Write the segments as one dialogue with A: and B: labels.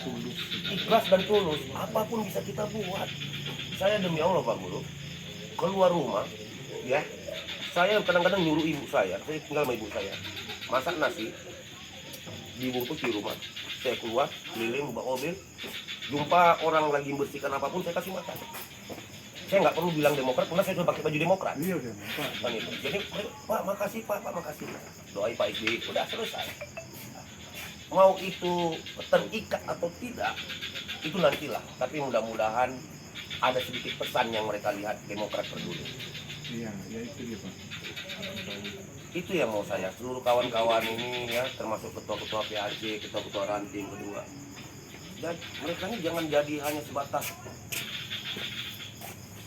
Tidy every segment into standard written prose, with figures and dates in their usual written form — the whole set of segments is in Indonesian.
A: tulus.
B: Ikhlas dan tulus, apapun bisa kita buat. Saya demi Allah Pak Guru, keluar rumah, ya, saya kadang-kadang nyuruh ibu saya tinggal sama ibu saya, masak nasi, dibungkus di rumah. Saya keluar, keliling, bawa mobil, jumpa orang lagi bersihkan apapun, saya kasih makan. Saya nggak perlu bilang Demokrat, karena saya sudah pakai baju Demokrat.
A: Iya udah, Pak.
B: Kan itu. Jadi, Pak makasih Pak makasih. Doai Pak SBY, udah selesai. Mau itu terikat atau tidak, itu nantilah. Tapi mudah-mudahan ada sedikit pesan yang mereka lihat Demokrat peduli.
A: Iya, ya itu dia Pak.
B: Itu yang mau saya, seluruh kawan-kawan ini ya, termasuk ketua-ketua PAC, ketua-ketua ranting kedua. Dan mereka ini jangan jadi hanya sebatas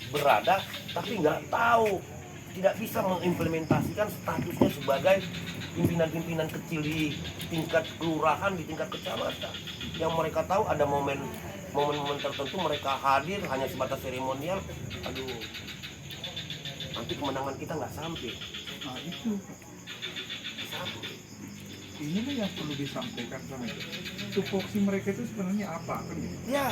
B: berada, tapi nggak tahu, tidak bisa mengimplementasikan statusnya sebagai pimpinan-pimpinan kecil di tingkat kelurahan, di tingkat kecamatan. Yang mereka tahu ada momen-momen tertentu mereka hadir hanya sebatas seremonial. Aduh, nanti kemenangan kita nggak sampai.
A: Nah itu Pak. Ini nih yang perlu disampaikan sama itu. Tupoksi mereka itu sebenarnya apa kan gitu?
B: Ya,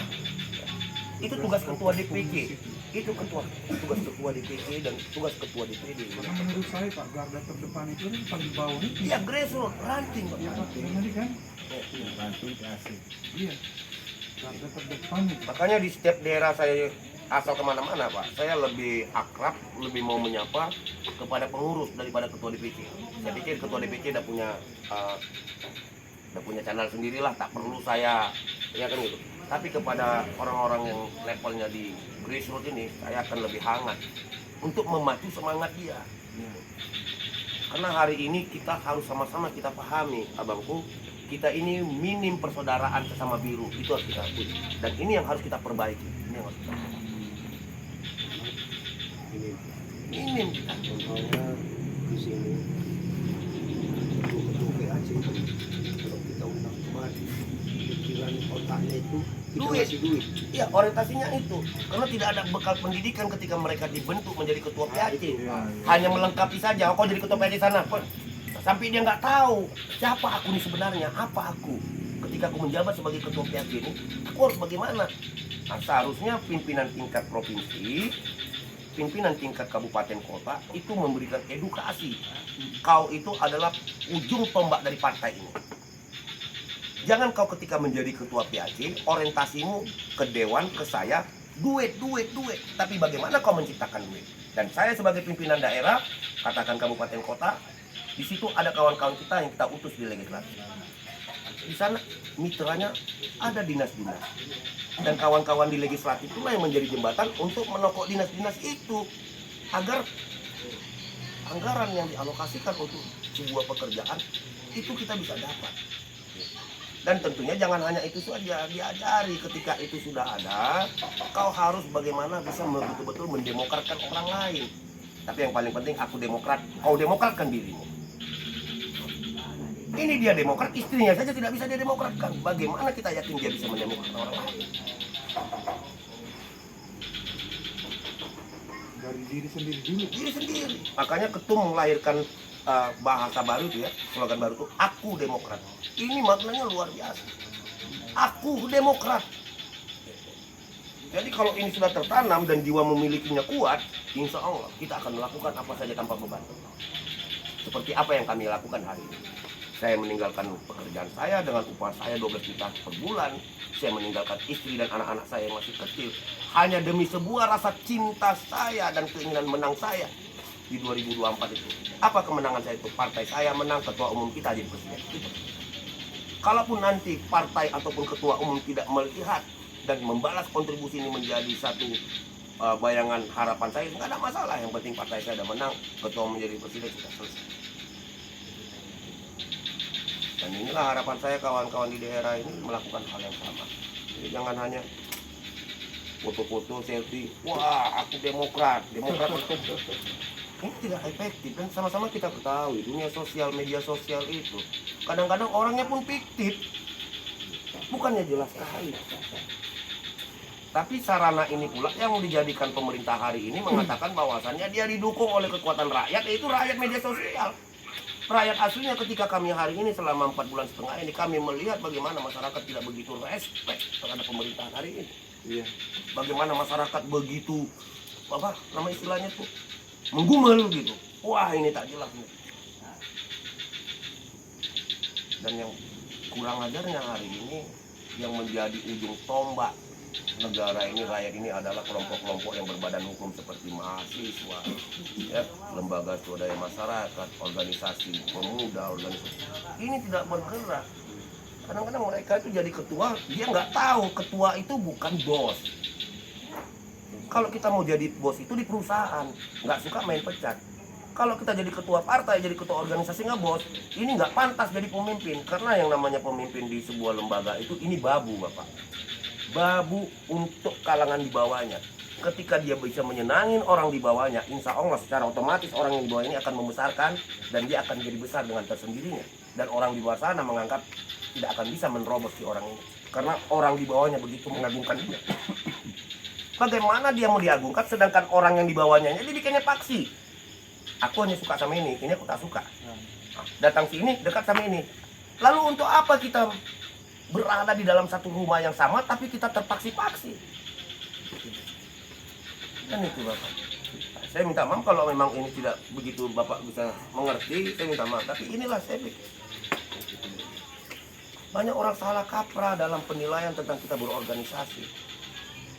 B: itu tugas ketua DPC. Itu tugas ketua DPC dan tugas ketua DPD.
A: Karena menurut saya Pak, garda terdepan itu kan paling bawah itu.
B: Iya, grassroots, ranting Pak.
A: Iya Pak, yang tadi kan? Iya. Garda terdepan itu.
B: Makanya di setiap daerah saya asal kemana-mana Pak, saya lebih akrab, lebih mau menyapa kepada pengurus daripada ketua DPC. Saya pikir ketua DPC udah punya channel sendirilah, tak perlu saya, ya kan gitu. Tapi kepada orang-orang yang levelnya di grassroots ini, saya akan lebih hangat untuk memacu semangat dia. Karena hari ini kita harus sama-sama kita pahami, abangku, kita ini minim persaudaraan sesama biru, itu harus kita akui. Dan ini yang harus kita perbaiki. Ini yang harus kita perbaiki. Minim kita.
C: Contohnya di sini ketua PAC kalau kita undang kemari, pikiran otaknya itu kita
B: Duit.
C: kasih duit.
B: Iya, orientasinya itu. Karena tidak ada bekal pendidikan ketika mereka dibentuk menjadi ketua PAC. Hanya melengkapi saja, oh, kau jadi ketua PAC sana. Sampai dia nggak tahu siapa aku ini sebenarnya, apa aku. Ketika aku menjabat sebagai ketua PAC ini, aku harus bagaimana? Nah, seharusnya pimpinan tingkat provinsi, pimpinan tingkat kabupaten kota itu memberikan edukasi. Kau itu adalah ujung tombak dari partai ini. Jangan kau ketika menjadi ketua PAC, orientasimu ke dewan, ke saya, duit. Tapi bagaimana kau menciptakan duit? Dan saya sebagai pimpinan daerah, katakan kabupaten kota, di situ ada kawan-kawan kita yang kita utus di legislatif. Di sana mitranya ada dinas-dinas. Dan kawan-kawan di legislatif itulah yang menjadi jembatan untuk menokok dinas-dinas itu. Agar anggaran yang dialokasikan untuk sebuah pekerjaan, itu kita bisa dapat. Dan tentunya jangan hanya itu saja, diajari ketika itu sudah ada, kau harus bagaimana bisa betul-betul mendemokratkan orang lain. Tapi yang paling penting, aku Demokrat, kau demokratkan dirimu. Ini dia Demokrat, istrinya saja tidak bisa dia demokratkan. Bagaimana kita yakin dia bisa mendemokratkan orang lain?
A: Dari diri sendiri dulu.
B: Diri sendiri. Makanya Ketum melahirkan bahasa baru itu ya, slogan baru itu, aku Demokrat. Ini maknanya luar biasa. Aku Demokrat. Jadi kalau ini sudah tertanam dan jiwa memilikinya kuat, insya Allah kita akan melakukan apa saja tanpa beban. Seperti apa yang kami lakukan hari ini. Saya meninggalkan pekerjaan saya dengan upah saya 12 juta per bulan. Saya meninggalkan istri dan anak-anak saya yang masih kecil. Hanya demi sebuah rasa cinta saya dan keinginan menang saya di 2024 itu. Apa kemenangan saya itu? Partai saya menang, ketua umum kita jadi presiden. Itu. Kalaupun nanti partai ataupun ketua umum tidak melihat dan membalas kontribusi ini menjadi satu bayangan harapan saya, nggak ada masalah. Yang penting partai saya sudah menang, ketua umum menjadi presiden, sudah selesai. Dan inilah harapan saya kawan-kawan di daerah ini melakukan hal yang sama. Jadi jangan hanya foto-foto, selfie, wah aku Demokrat. Ini tidak efektif dan sama-sama kita ketahui dunia sosial, media sosial itu kadang-kadang orangnya pun fiktif, bukannya jelas sekali. Tapi sarana ini pula yang dijadikan pemerintah hari ini mengatakan bahwasannya dia didukung oleh kekuatan rakyat, yaitu rakyat media sosial. rakyat aslinya ketika kami hari ini selama 4,5 bulan ini kami melihat bagaimana masyarakat tidak begitu respect terhadap pemerintahan hari ini.
A: Iya.
B: Bagaimana masyarakat begitu apa nama istilahnya tuh menggumel gitu. Wah ini tak jelas nih. Dan yang kurang ajarnya hari ini yang menjadi ujung tombak negara ini, rakyat ini adalah kelompok-kelompok yang berbadan hukum seperti mahasiswa, ya, lembaga swadaya masyarakat, organisasi pemuda, organisasi ini tidak bergerak. Kadang-kadang mereka itu jadi ketua, dia nggak tahu ketua itu bukan bos. Kalau kita mau jadi bos itu di perusahaan, nggak suka main pecat. Kalau kita jadi ketua partai, jadi ketua organisasi nggak bos, ini nggak pantas jadi pemimpin. Karena yang namanya pemimpin di sebuah lembaga itu ini babu, Bapak. Babu untuk kalangan di bawahnya. Ketika dia bisa menyenangin orang di bawahnya, insya Allah secara otomatis orang yang di bawah ini akan membesarkan dan dia akan jadi besar dengan tersendirinya. Dan orang di bawah sana menganggap tidak akan bisa menerobos si orang ini. Karena orang di bawahnya begitu mengagungkan dia. Bagaimana dia mau diagungkan sedangkan orang yang di bawahnya jadi bikinnya paksi. Aku hanya suka sama ini aku tak suka. Datang sini dekat sama ini. Lalu untuk apa kita berada di dalam satu rumah yang sama tapi kita terpaksi-paksi? Kan itu Bapak. Saya minta maaf kalau memang ini tidak begitu Bapak bisa mengerti, saya minta maaf. Tapi inilah saya pikir. Banyak orang salah kaprah dalam penilaian tentang kita berorganisasi.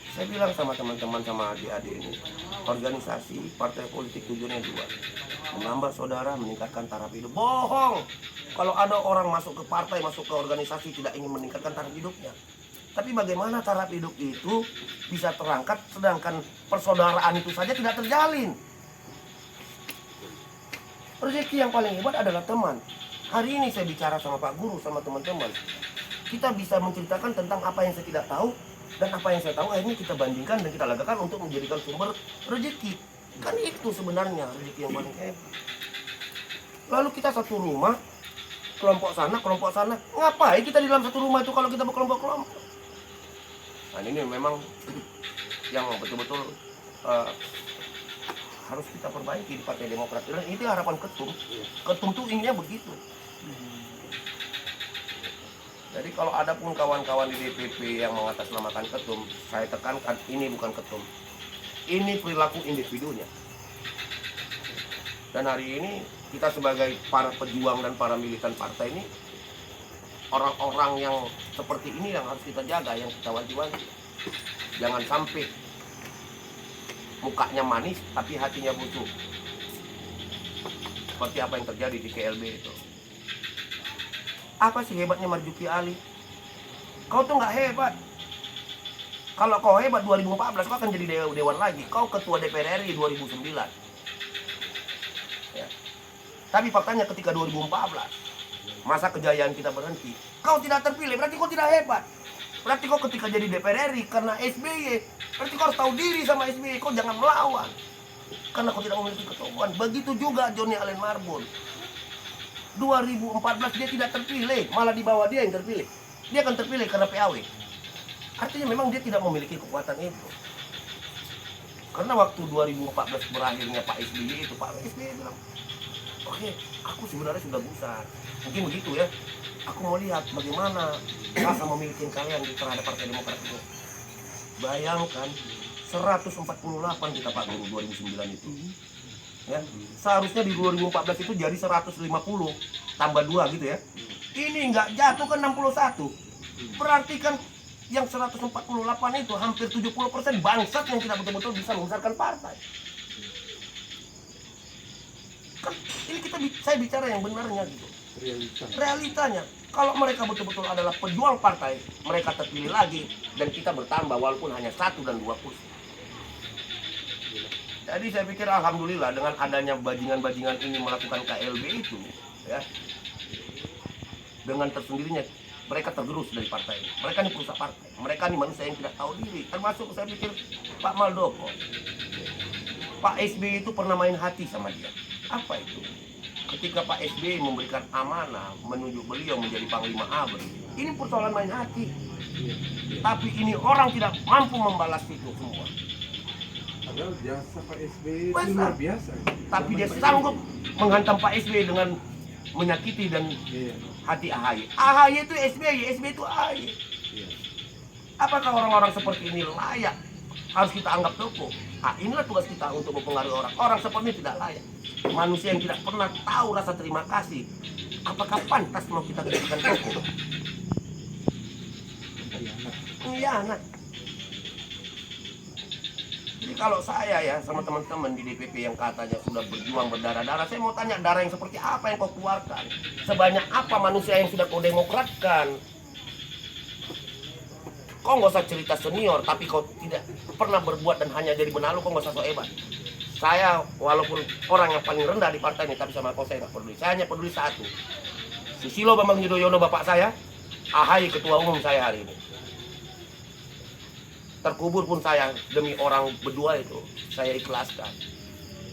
B: Saya bilang sama teman-teman, sama adik-adik ini, organisasi partai politik tujuannya dua, menambah saudara, meningkatkan taraf hidup. Bohong! Kalau ada orang masuk ke partai, masuk ke organisasi tidak ingin meningkatkan taraf hidupnya. Tapi bagaimana taraf hidup itu bisa terangkat sedangkan persaudaraan itu saja tidak terjalin? Rezeki yang paling hebat adalah teman. Hari ini saya bicara sama Pak Guru, sama teman-teman. Kita bisa menceritakan tentang apa yang saya tidak tahu, dan apa yang saya tahu akhirnya kita bandingkan dan kita lagakan untuk menjadikan sumber rezeki. Kan itu sebenarnya rezeki yang paling hebat. Lalu kita satu rumah, kelompok sana. Ngapain kita di dalam satu rumah itu kalau kita berkelompok-kelompok? Nah ini memang yang betul-betul harus kita perbaiki di Partai Demokrat. Dan itu harapan ketum. Ketum tuh inginnya begitu. Jadi kalau ada pun kawan-kawan di DPP yang mengatasnamakan ketum, saya tekankan ini bukan ketum. Ini perilaku individunya. Dan hari ini kita sebagai para pejuang dan para militan partai ini, orang-orang yang seperti ini yang harus kita jaga, yang kita wanti-wanti. Jangan sampai mukanya manis tapi hatinya busuk. Seperti apa yang terjadi di KLB itu. Apa sih hebatnya Marzuki Ali? Kau tuh nggak hebat. Kalau kau hebat 2014 kau akan jadi dewan lagi. Kau ketua DPR RI 2009. Ya. Tapi faktanya ketika 2014 masa kejayaan kita berhenti, kau tidak terpilih. Berarti kau tidak hebat. Berarti kau ketika jadi DPR RI karena SBY, berarti kau harus tahu diri sama SBY. Kau jangan melawan karena kau tidak memiliki ketuaan. Begitu juga Johnny Allen Marbun. 2014 dia tidak terpilih, malah di bawah dia yang terpilih. Dia akan terpilih karena PAW. Artinya memang dia tidak memiliki kekuatan itu. Karena waktu 2014 berakhirnya Pak SBY itu, Pak SBY bilang, oke, aku sebenarnya sudah besar. Mungkin begitu ya. Aku mau lihat bagaimana rasa memiliki kalian terhadap Partai Demokrat itu. Bayangkan 148 kita Pak Guru 2009 itu. Ya, seharusnya di 2014 itu jadi 150 tambah 2 gitu ya. Ini nggak jatuh ke 61. Berarti kan yang 148 itu hampir 70% bangsat yang tidak betul-betul bisa membesarkan partai. Kan ini saya bicara yang benarnya gitu. Realitanya. Kalau mereka betul-betul adalah pejuang partai, mereka terpilih lagi dan kita bertambah walaupun hanya 1 dan 2 kursi. Jadi saya pikir alhamdulillah dengan adanya bajingan-bajingan ini melakukan KLB itu, ya, dengan tersendirinya mereka tergerus dari partai ini. Mereka ini perusahaan partai, mereka ini manusia yang tidak tahu diri. Termasuk saya pikir Pak Maldoko, Pak SBY itu pernah main hati sama dia. Apa itu? Ketika Pak SBY memberikan amanah menunjuk beliau menjadi Panglima ABRI, ini persoalan main hati. Tapi ini orang tidak mampu membalas itu semua.
A: Padahal jasa Pak SBY itu luar biasa.
B: Tapi dia sanggup menghantam Pak SBY dengan menyakiti dan
A: Iya.
B: hati AHY. AHY itu SBY, SBY itu AHY.
A: Iya.
B: Apakah orang-orang seperti ini layak harus kita anggap tokoh? Ah, inilah tugas kita untuk mempengaruhi orang. Orang seperti ini tidak layak. Manusia yang tidak pernah tahu rasa terima kasih. Apakah pantas mau kita jadikan tokoh? Khianat. Jadi kalau saya ya sama teman-teman di DPP yang katanya sudah berjuang berdarah-darah, saya mau tanya, darah yang seperti apa yang kau keluarkan? Sebanyak apa manusia yang sudah kau demokratkan? Kau nggak usah cerita senior, tapi kau tidak pernah berbuat dan hanya jadi benalu, kau nggak usah so hebat. Saya walaupun orang yang paling rendah di partai ini, tapi sama kau saya nggak peduli. Saya hanya peduli satu. Susilo Bambang Yudhoyono bapak saya, AHY ketua umum saya hari ini. Terkubur pun saya demi orang berdua itu, saya ikhlaskan.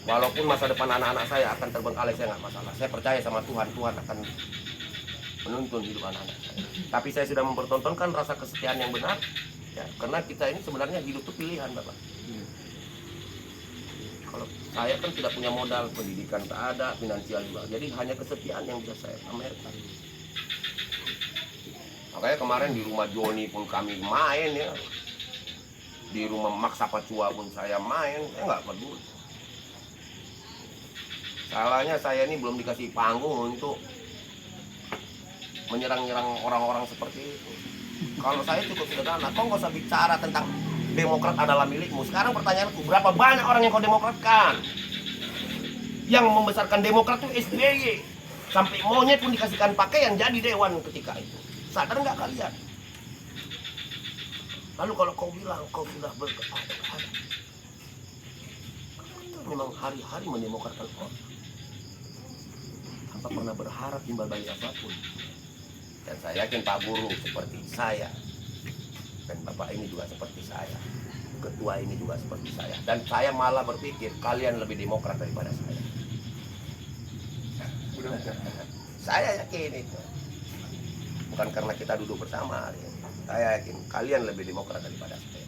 B: Walaupun masa depan anak-anak saya akan terbengkalai, saya nggak masalah. Saya percaya sama Tuhan, Tuhan akan menuntun hidup anak-anak saya. Tapi saya sudah mempertontonkan rasa kesetiaan yang benar, ya, karena kita ini sebenarnya hidup itu pilihan, Bapak. Kalau saya kan tidak punya modal, pendidikan tak ada, finansial juga, jadi hanya kesetiaan yang bisa saya pamerkan. Makanya kemarin di rumah Joni pun kami main ya, di rumah Maksa Pacua pun saya main, saya nggak peduli. Salahnya saya ini belum dikasih panggung untuk menyerang-nyerang orang-orang seperti itu. Kalau saya cukup sederhana, kau nggak usah bicara tentang Demokrat adalah milikmu. Sekarang pertanyaanku, berapa banyak orang yang kau demokratkan? Yang membesarkan Demokrat itu SBY. Sampai monyet pun dikasihkan pakaian jadi dewan ketika itu. Sadar nggak kalian? Lalu kalau kau bilang kau sudah berkeada, memang hari-hari mendemokratkan orang tanpa pernah berharap timbal balik apapun. Dan saya yakin Pak Guru seperti saya, dan Bapak ini juga seperti saya, ketua ini juga seperti saya, dan saya malah berpikir kalian lebih demokrat daripada saya. Saya yakin itu, bukan karena kita duduk bersama hari ini. Saya yakin kalian lebih demokrat daripada saya.